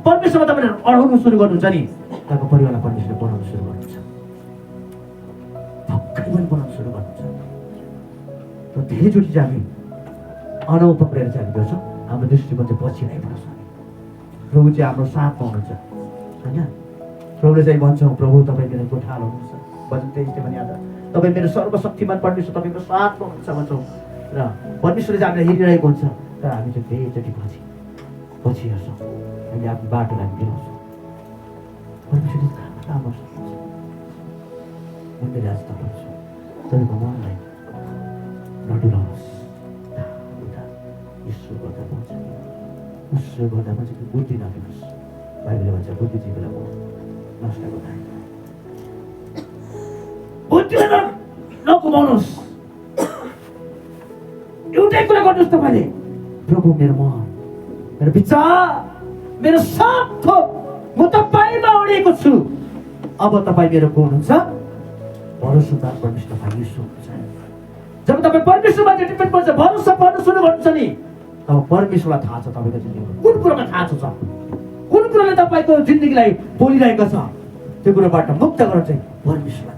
परमेश्वरमा तपाईँले अडाउनु सुरु गर्नुहुन्छ नि, तपाईँको परिवारलाई परमेश्वरले बनाउनु सुरु गर्नुहुन्छ, पक्कै पनि बनाउनु सुरु गर्नुहुन्छ। तर धेरैचोटि चाहिँ हामी अनौ पक्रेर चाहिँ हामी गर्छौँ, हाम्रो दृष्टिकोण चाहिँ पछि आइपर्छ। प्रभु चाहिँ हाम्रो साथमा हुनुहुन्छ होइन। प्रभुले चाहिँ भन्छौँ, प्रभु तपाईँ मेरो गोठालो हुनुहुन्छ, भजन 23 भनिहाल्छ, तपाईँ मेरो सर्वशक्तिमान परमेश्वर तपाईँको साथमा हुनुहुन्छ भन्छौँ। र परमेश्वरले चाहिँ हामीलाई हेरिरहेको हुन्छ, तर हामी चाहिँ धेरैचोटि पछि हेर्छौँ, हामीले आफ्नो बाटोलाई हामी बिराउँछौँ। परमेश्वरले राम्रो सक्नुहुन्छ। मन्दिर आज तपाईँ छु, तपाईँको मनलाई नडुलाउनुहोस्, ईश्वर गर्दा पाउँछ, ईश्वर गर्दा पाउँछ कि बुद्धि नदिनुहोस्। बाइबलले भन्छ बुद्धिजीवीलाई नष्ट गराए, बुद्धिलाई नगुमाउनुहोस्। एउटै कुरा गर्नुहोस् तपाईँले, प्रभु मेरो मन, मेरो विचार, मेरो सब थोक म तपाईँमा अडिएको छु। अब तपाईँ मेरो को हुनुहुन्छ? भरोसादार परमेश्वर तपाईँ यीशु हुनुहुन्छ। जब तपाईँ परमेश्वरमाथि डिपेन्ड पर्छ, भरोसा पर्न सुरु गर्नुहुन्छ नि, तब परमेश्वरलाई थाहा छ तपाईँको जिन्दगीमा कुन कुरामा थाहा छ, कुन कुराले तपाईँको जिन्दगीलाई बोलिरहेको छ, त्यो कुराबाट मुक्त गर्न चाहिँ परमेश्वरलाई